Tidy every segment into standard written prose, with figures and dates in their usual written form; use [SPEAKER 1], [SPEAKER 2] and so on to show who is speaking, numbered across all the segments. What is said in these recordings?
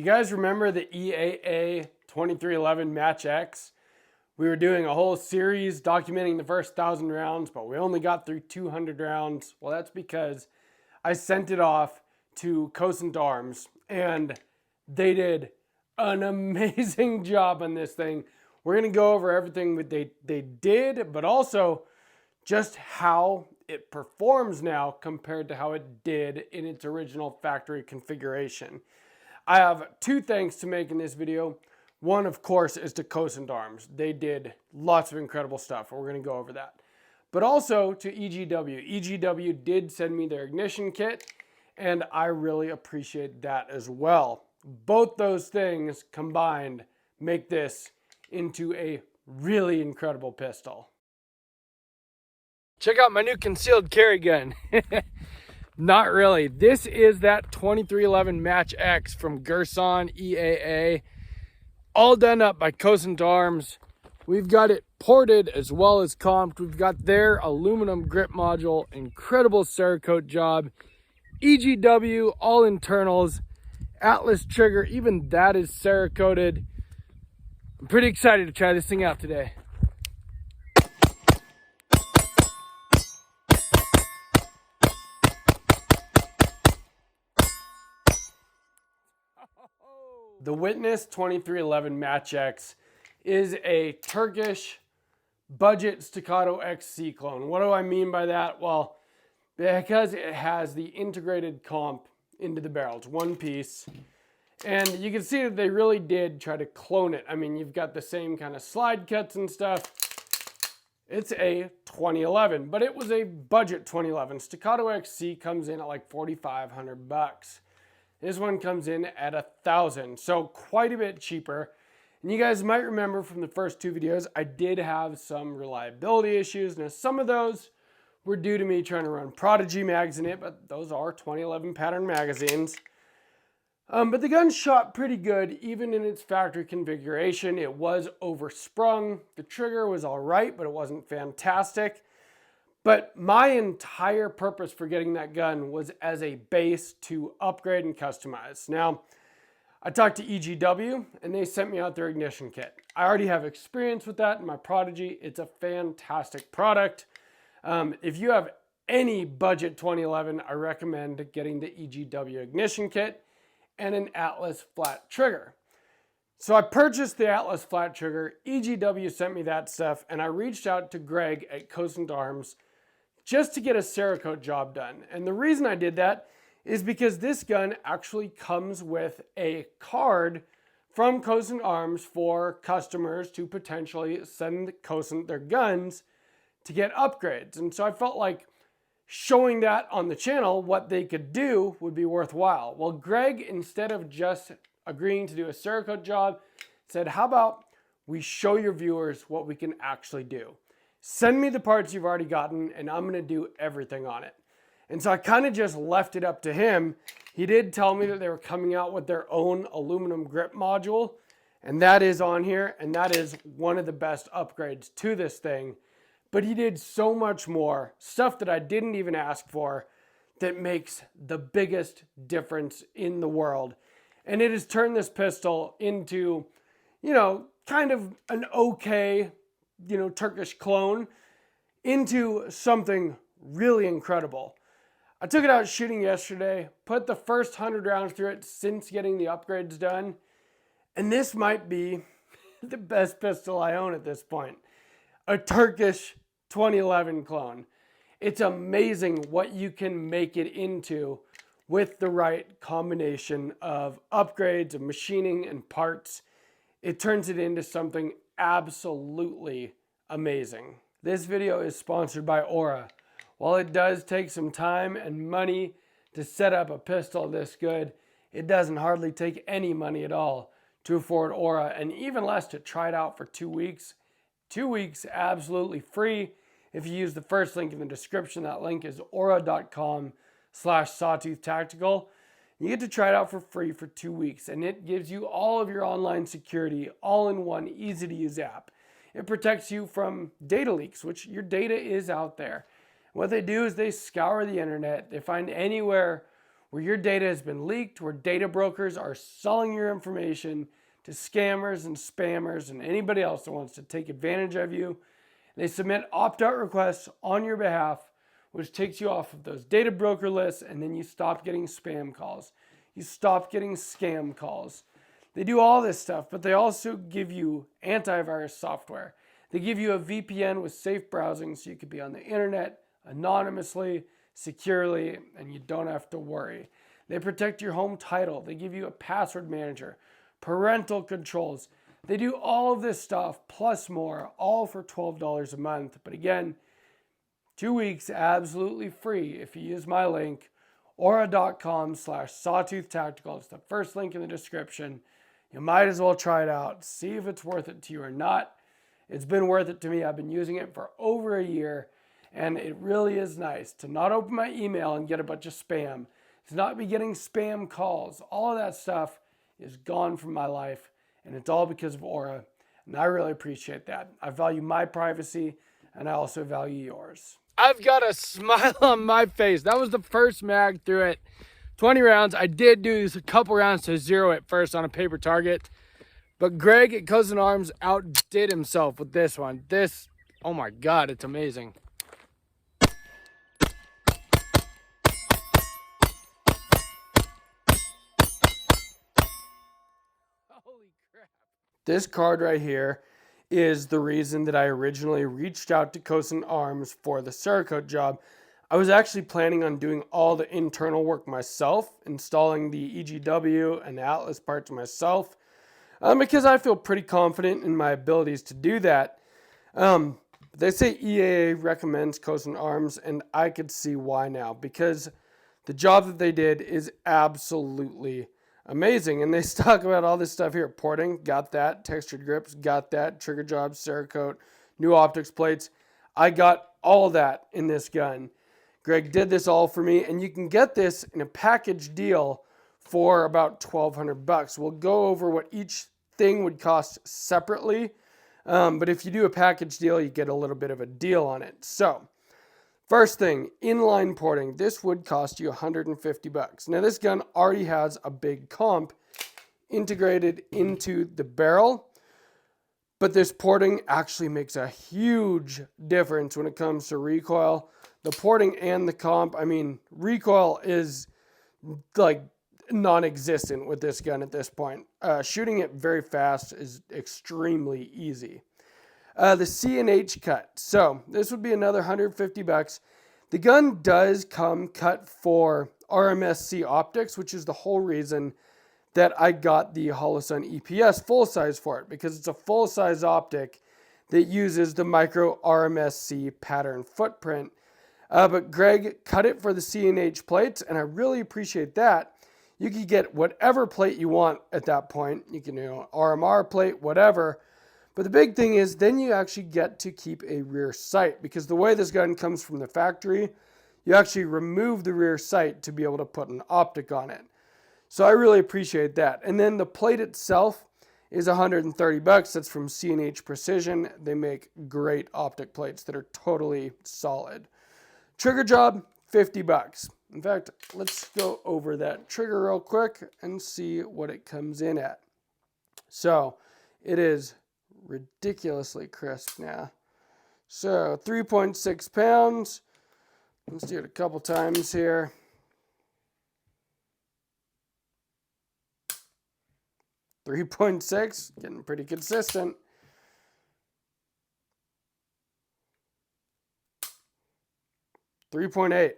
[SPEAKER 1] You guys remember the EAA 2311 Match X? We were doing a whole series documenting the first 1,000 rounds, but we only got through 200 rounds. Well, that's because I sent it off to Holosun Arms, and they did an amazing job on this thing. We're going to go over everything that they did, but also just how it performs now compared to how it did in its original factory configuration. I have two thanks to make in this video. One, of course, is to Holosun Arms. They did lots of incredible stuff, and we're going to go over that. But also to EGW. EGW did send me their ignition kit, and I really appreciate that as well. Both those things combined make this into a really incredible pistol. Check out my new concealed carry gun. Not really. This is that 2311 Match X from Holosun EAA. All done up by Holosun Arms. We've got it ported as well as comped. We've got their aluminum grip module. Incredible Cerakote job. EGW, all internals. Atlas trigger, even that is Cerakoted. I'm pretty excited to try this thing out today. The Witness 2311 Match X is a Turkish budget staccato XC clone. What do I mean by that? Well, because it has the integrated comp into the barrel. It's one piece. And you can see that they really did try to clone it. I mean, you've got the same kind of slide cuts and stuff. It's a 2011, but it was a budget 2011. Staccato XC comes in at like $4,500. This one comes in at $1,000, so quite a bit cheaper. And you guys might remember from the first two videos, I did have some reliability issues. Now, some of those were due to me trying to run Prodigy mags in it, but those are 2011 pattern magazines. But the gun shot pretty good, even in its factory configuration. It was oversprung. The trigger was all right, but it wasn't fantastic. But my entire purpose for getting that gun was as a base to upgrade and customize. Now, I talked to EGW, and they sent me out their ignition kit. I already have experience with that in my Prodigy. It's a fantastic product. If you have any budget 2011, I recommend getting the EGW ignition kit and an Atlas flat trigger. So I purchased the Atlas flat trigger. EGW sent me that stuff, and I reached out to Greg at Holosun Arms just to get a Cerakote job done. And the reason I did that is because this gun actually comes with a card from Holosun Arms for customers to potentially send Holosun their guns to get upgrades. And so I felt like showing that on the channel, what they could do, would be worthwhile. Well, Greg, instead of just agreeing to do a Cerakote job, said, how about we show your viewers what we can actually do? Send me the parts you've already gotten, and I'm gonna do everything on it. And so I kind of just left it up to him. He did tell me that they were coming out with their own aluminum grip module, and that is on here, and that is one of the best upgrades to this thing. But he did so much more, stuff that I didn't even ask for, that makes the biggest difference in the world. And it has turned this pistol into, you know, kind of an okay, you know, Turkish clone into something really incredible. I took it out shooting yesterday, put the first 100 rounds through it since getting the upgrades done, and this might be the best pistol I own at this point. A Turkish 2011 clone. It's amazing what you can make it into with the right combination of upgrades, of machining, and parts. It turns it into something absolutely amazing. This video is sponsored by Aura. While it does take some time and money to set up a pistol this good, it doesn't hardly take any money at all to afford Aura, and even less to try it out for 2 weeks. 2 weeks absolutely free if you use the first link in the description. That link is aura.com/sawtooth-tactical. You get to try it out for free for 2 weeks, and it gives you all of your online security all in one easy to use app. It protects you from data leaks, which your data is out there. What they do is they scour the internet. They find anywhere where your data has been leaked, where data brokers are selling your information to scammers and spammers and anybody else that wants to take advantage of you. They submit opt-out requests on your behalf, which takes you off of those data broker lists, and then you stop getting spam calls. You stop getting scam calls. They do all this stuff, but they also give you antivirus software. They give you a VPN with safe browsing so you can be on the internet anonymously, securely, and you don't have to worry. They protect your home title. They give you a password manager, parental controls. They do all of this stuff plus more, all for $12 a month. But again, 2 weeks absolutely free if you use my link, aura.com/sawtoothtactical. It's the first link in the description. You might as well try it out. See if it's worth it to you or not. It's been worth it to me. I've been using it for over a year, and it really is nice to not open my email and get a bunch of spam, to not be getting spam calls. All of that stuff is gone from my life, and it's all because of Aura, and I really appreciate that. I value my privacy, and I also value yours. I've got a smile on my face. That was the first mag through it. 20 rounds. I did do a couple rounds to zero at first on a paper target, but Greg at Cousin Arms outdid himself with this one. This, oh my God, it's amazing. Holy crap. This card right here is the reason that I originally reached out to Cousin Arms for the Cerakote job. I was actually planning on doing all the internal work myself, installing the EGW and the Atlas parts myself, because I feel pretty confident in my abilities to do that. They say EAA recommends Cousin Arms, and I could see why now, because the job that they did is absolutely amazing. And they talk about all this stuff here. Porting, got that. Textured grips, got that. Trigger jobs, Cerakote, new optics plates. I got all that in this gun. Greg did this all for me, and you can get this in a package deal for about $1,200. We'll go over what each thing would cost separately, but if you do a package deal, you get a little bit of a deal on it. So, first thing, inline porting. This would cost you $150. Now, this gun already has a big comp integrated into the barrel, but this porting actually makes a huge difference when it comes to recoil. The porting and the comp, I mean, recoil is like non-existent with this gun at this point. Shooting it very fast is extremely easy. The C&H cut. So this would be another $150. The gun does come cut for RMSC optics, which is the whole reason that I got the Holosun EPS full size for it, because it's a full size optic that uses the micro RMSC pattern footprint. But Greg cut it for the C&H plates, and I really appreciate that. You can get whatever plate you want at that point. You can, RMR plate, whatever. But the big thing is then you actually get to keep a rear sight, because the way this gun comes from the factory, you actually remove the rear sight to be able to put an optic on it. So I really appreciate that. And then the plate itself is $130. That's from C&H Precision. They make great optic plates that are totally solid. Trigger job, $50. In fact, let's go over that trigger real quick and see what it comes in at. So it is ridiculously crisp now. So 3.6 pounds. Let's do it a couple times here. .6, getting pretty consistent. 3.8.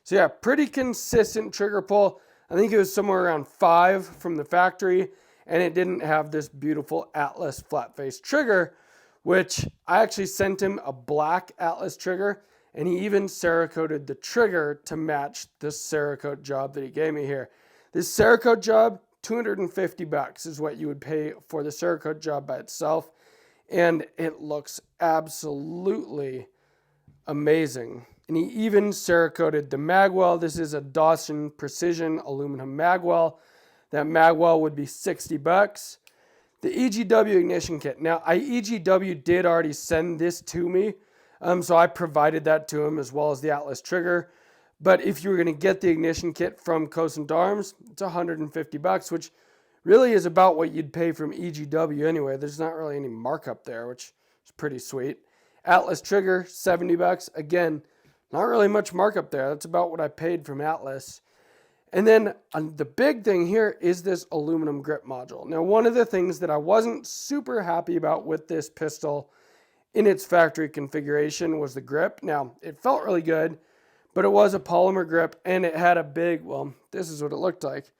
[SPEAKER 1] So yeah, pretty consistent trigger pull. I think it was somewhere around 5 from the factory, and it didn't have this beautiful Atlas flat face trigger, which I actually sent him a black Atlas trigger, and he even Cerakoted the trigger to match the Cerakote job that he gave me here. This Cerakote job, $250 is what you would pay for the Cerakote job by itself, and it looks absolutely amazing. And he even Cerakoted the magwell. This is a Dawson Precision aluminum magwell. That magwell would be $60. The EGW ignition kit. Now, EGW did already send this to me, so I provided that to him as well as the Atlas trigger. But if you were going to get the ignition kit from Cosent Arms, it's $150, which really is about what you'd pay from EGW anyway. There's not really any markup there, which is pretty sweet. Atlas trigger, $70. Again, not really much markup there. That's about what I paid from Atlas. And then the big thing here is this aluminum grip module. Now, one of the things that I wasn't super happy about with this pistol in its factory configuration was the grip. Now, it felt really good, but it was a polymer grip, and it had a big, well, this is what it looked like.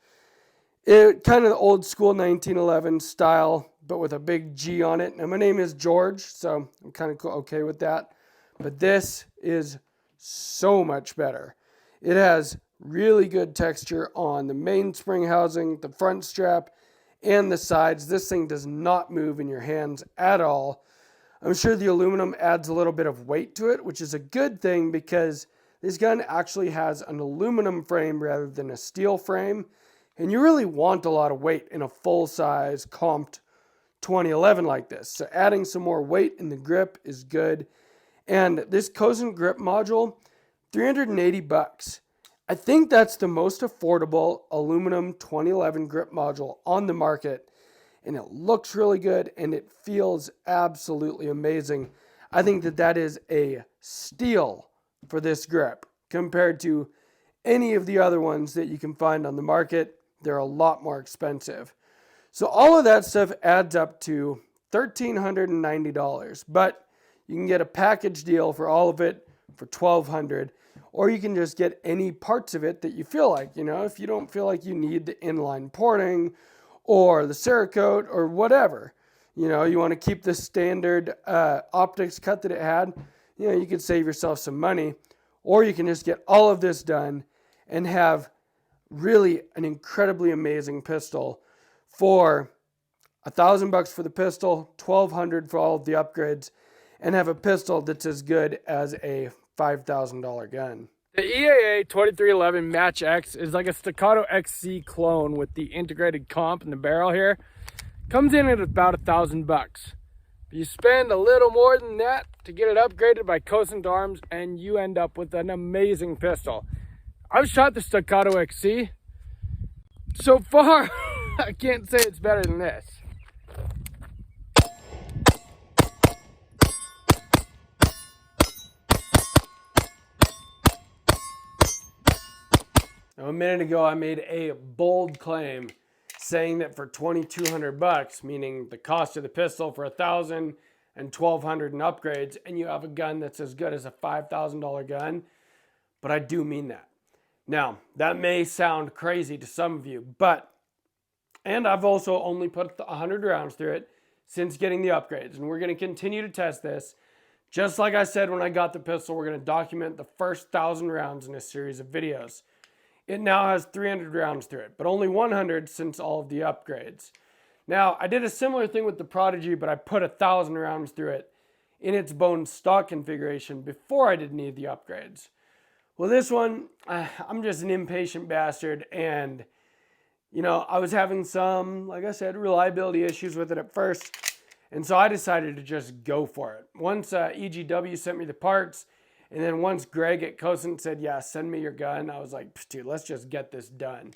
[SPEAKER 1] It kind of the old school 1911 style, but with a big G on it. Now, my name is George, so I'm kind of okay with that. But this is so much better. It has really good texture on the mainspring housing, the front strap, and the sides. This thing does not move in your hands at all. I'm sure the aluminum adds a little bit of weight to it, which is a good thing because this gun actually has an aluminum frame rather than a steel frame. And you really want a lot of weight in a full-size comped 2011 like this. So adding some more weight in the grip is good. And this Cosent grip module, $380. I think that's the most affordable aluminum 2011 grip module on the market. And it looks really good and it feels absolutely amazing. I think that that is a steal for this grip compared to any of the other ones that you can find on the market. They're a lot more expensive. So all of that stuff adds up to $1,390, but you can get a package deal for all of it for $1,200, or you can just get any parts of it that you feel like. You know, if you don't feel like you need the inline porting or the Cerakote or whatever, you know, you want to keep the standard optics cut that it had, you know, you could save yourself some money, or you can just get all of this done and have really an incredibly amazing pistol for $1,000 for the pistol, $1,200 for all of the upgrades, and have a pistol that's as good as a $5,000 gun. The EAA 2311 Match X is like a Staccato XC clone with the integrated comp in the barrel here. Comes in at about $1,000. You spend a little more than that to get it upgraded by Cosent Arms, and you end up with an amazing pistol. I've shot the Staccato XC. So far, I can't say it's better than this. Now, a minute ago, I made a bold claim saying that for $2,200, meaning the cost of the pistol for $1,000 and $1,200 in upgrades, and you have a gun that's as good as a $5,000 gun, but I do mean that. Now, that may sound crazy to some of you, and I've also only put 100 rounds through it since getting the upgrades, and we're going to continue to test this. Just like I said when I got the pistol, we're going to document the first 1,000 rounds in a series of videos. It now has 300 rounds through it, but only 100 since all of the upgrades. Now, I did a similar thing with the Prodigy, but I put 1,000 rounds through it in its bone stock configuration before I did any of the upgrades. Well, this one, I'm just an impatient bastard, and, you know, I was having some, like I said, reliability issues with it at first, and so I decided to just go for it. Once EGW sent me the parts, and then once Greg at Cosent said, yeah, send me your gun, I was like, dude, let's just get this done.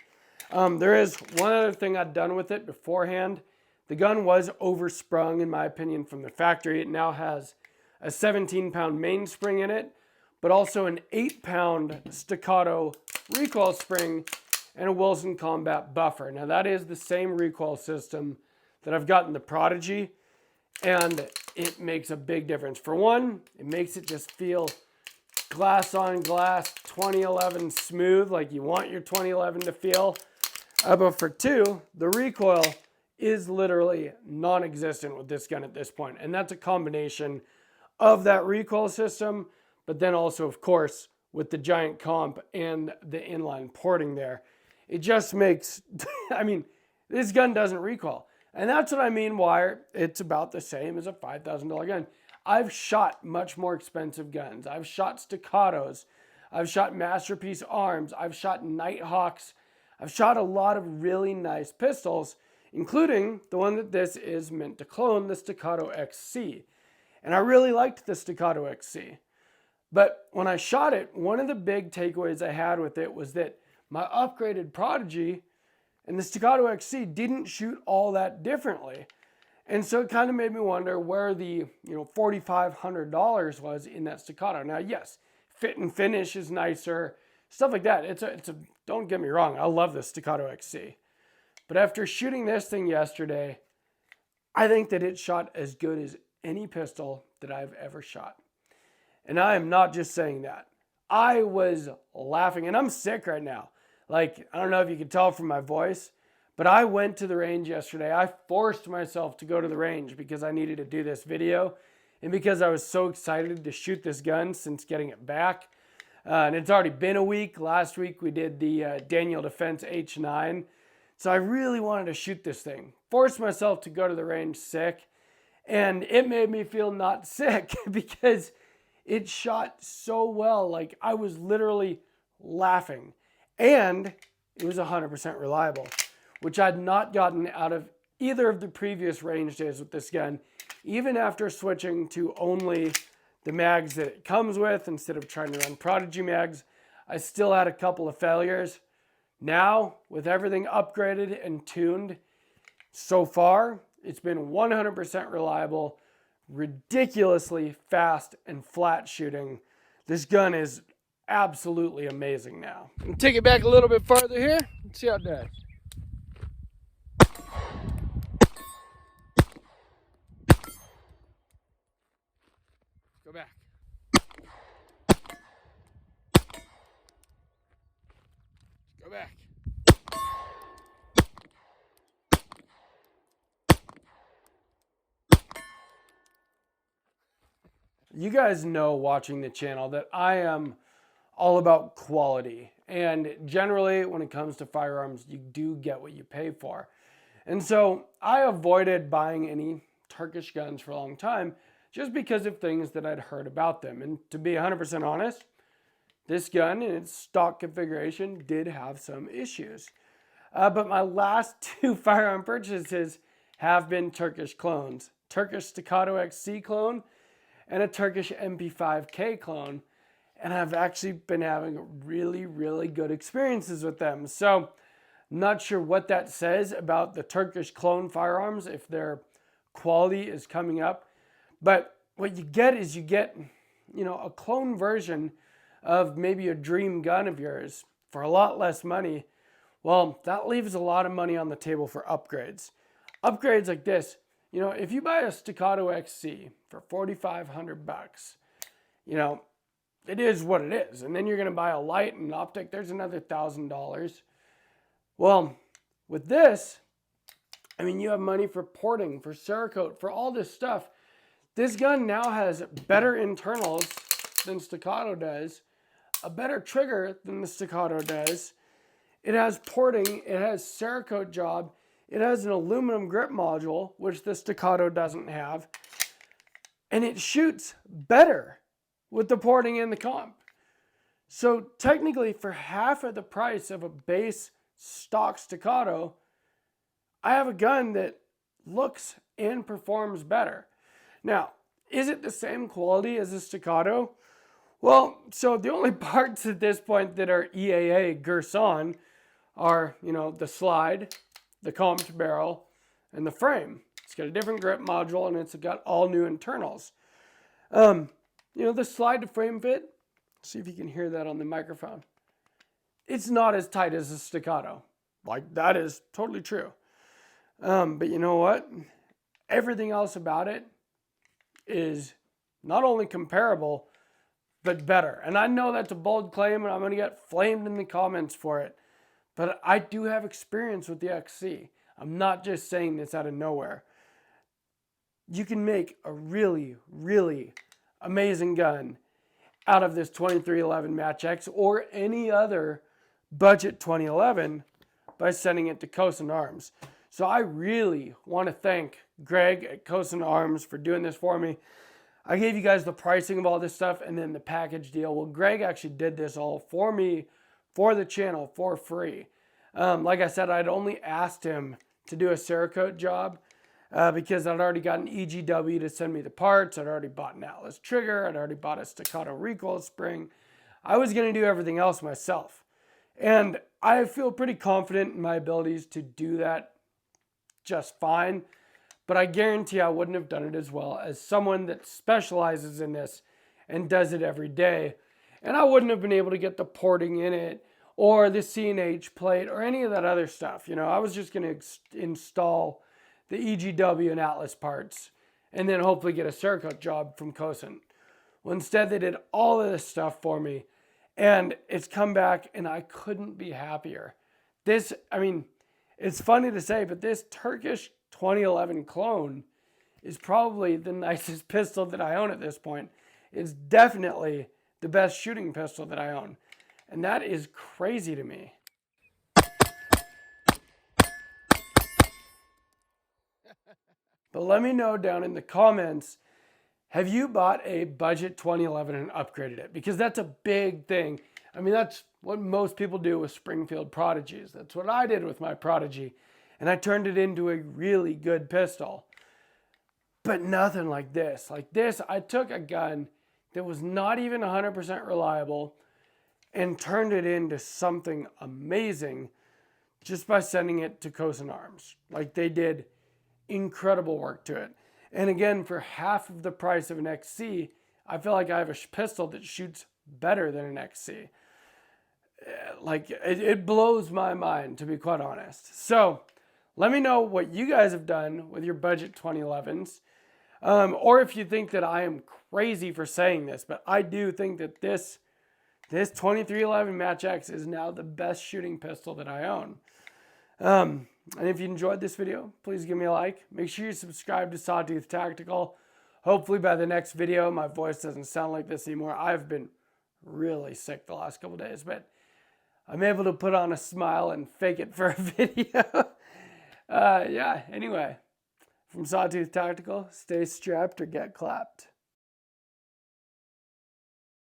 [SPEAKER 1] There is one other thing I'd done with it beforehand. The gun was oversprung, in my opinion, from the factory. It now has a 17-pound mainspring in it, but also an 8-pound Staccato recoil spring and a Wilson Combat buffer. Now, that is the same recoil system that I've got in the Prodigy, and it makes a big difference. For one, it makes it just feel glass on glass 2011 smooth, like you want your 2011 to feel. But for two, the recoil is literally non-existent with this gun at this point, and that's a combination of that recoil system, but then also, of course, with the giant comp and the inline porting there. It just makes, I mean, this gun doesn't recoil. And that's what I mean why it's about the same as a $5,000 gun. I've shot much more expensive guns. I've shot Staccatos. I've shot Masterpiece Arms. I've shot Nighthawks. I've shot a lot of really nice pistols, including the one that this is meant to clone, the Staccato XC. And I really liked the Staccato XC. But when I shot it, one of the big takeaways I had with it was that my upgraded Prodigy and the Staccato XC didn't shoot all that differently. And so it kind of made me wonder where the $4,500 was in that Staccato. Now, yes, fit and finish is nicer, stuff like that. It's a don't get me wrong, I love the Staccato XC. But after shooting this thing yesterday, I think that it shot as good as any pistol that I've ever shot. And I am not just saying that. I was laughing, and I'm sick right now. Like, I don't know if you can tell from my voice, but I went to the range yesterday. I forced myself to go to the range because I needed to do this video and because I was so excited to shoot this gun since getting it back. And it's already been a week. Last week we did the Daniel Defense H9. So I really wanted to shoot this thing. Forced myself to go to the range sick. And it made me feel not sick because it shot so well. Like, I was literally laughing. And it was 100% reliable, which I'd not gotten out of either of the previous range days with this gun, even after switching to only the mags that it comes with instead of trying to run Prodigy mags. I still had a couple of failures. Now, with everything upgraded and tuned, so far, it's been 100% reliable, ridiculously fast and flat shooting. This gun is absolutely amazing now. Take it back a little bit farther here. Let's see how it does. Go back. Go back. You guys know, watching the channel, that I am all about quality. And generally, when it comes to firearms, you do get what you pay for. And so I avoided buying any Turkish guns for a long time just because of things that I'd heard about them. And to be 100% honest, this gun in its stock configuration did have some issues. But my last two firearm purchases have been Turkish clones. Turkish Staccato XC clone and a Turkish MP5K clone. And I've actually been having really, really good experiences with them. So, not sure what that says about the Turkish clone firearms, if their quality is coming up. But what you get is you get, a clone version of maybe a dream gun of yours for a lot less money. Well, that leaves a lot of money on the table for upgrades. Upgrades like this, if you buy a Staccato XC for $4,500, it is what it is. And then you're going to buy a light and an optic, there's another $1,000. Well, with this, you have money for porting, for Cerakote, for all this stuff. This gun now has better internals than Staccato does, a better trigger than the Staccato does. It has porting, it has Cerakote job, it has an aluminum grip module, which the Staccato doesn't have, and it shoots better with the porting and the comp. So technically, for half of the price of a base stock Staccato, I have a gun that looks and performs better. Now, is it the same quality as a Staccato? Well, so the only parts at this point that are EAA Gerson are, the slide, the comped barrel, and the frame. It's got a different grip module and it's got all new internals. The slide to frame fit, see if you can hear that on the microphone. It's not as tight as a Staccato. Like, that is totally true. But you know what? Everything else about it is not only comparable, but better. And I know that's a bold claim and I'm going to get flamed in the comments for it. But I do have experience with the XC. I'm not just saying this out of nowhere. You can make a really, really amazing gun out of this 2311 Match X or any other budget 2011 by sending it to Holosun Arms. So I really want to thank Greg at Holosun Arms for doing this for me. I gave you guys the pricing of all this stuff and then the package deal. Well, Greg actually did this all for me, for the channel, for free. Like I said, I'd only asked him to do a Cerakote job. because I'd already got an EGW to send me the parts. I'd already bought an Atlas trigger. I'd already bought a staccato recoil spring. I was going to do everything else myself. And I feel pretty confident in my abilities to do that just fine. But I guarantee I wouldn't have done it as well as someone that specializes in this and does it every day. And I wouldn't have been able to get the porting in it or the C&H plate or any of that other stuff. You know, I was just going to install the EGW and Atlas parts and then hopefully get a Cerakote job from Holosun. Well, instead they did all of this stuff for me, and it's come back and I couldn't be happier. This, I mean, it's funny to say, but this Turkish 2011 clone is probably the nicest pistol that I own at this point. It's definitely the best shooting pistol that I own. And that is crazy to me. But let me know down in the comments, have you bought a budget 2011 and upgraded it? Because that's a big thing. I mean, that's what most people do with Springfield Prodigies. That's what I did with my Prodigy. And I turned it into a really good pistol. But nothing like this. Like this, I took a gun that was not even 100% reliable and turned it into something amazing just by sending it to Holosun Arms. Like, they did incredible work to it. And again, for half of the price of an XC, I feel like I have a pistol that shoots better than an XC. Like, it blows my mind, to be quite honest. So let me know what you guys have done with your budget 2011s. Or if you think that I am crazy for saying this, but I do think that this 2311 Match X is now the best shooting pistol that I own. And if you enjoyed this video, please give me a like. Make sure you subscribe to Sawtooth Tactical. Hopefully by the next video, my voice doesn't sound like this anymore. I've been really sick the last couple days, but I'm able to put on a smile and fake it for a video. Yeah, anyway, from Sawtooth Tactical, stay strapped or get clapped.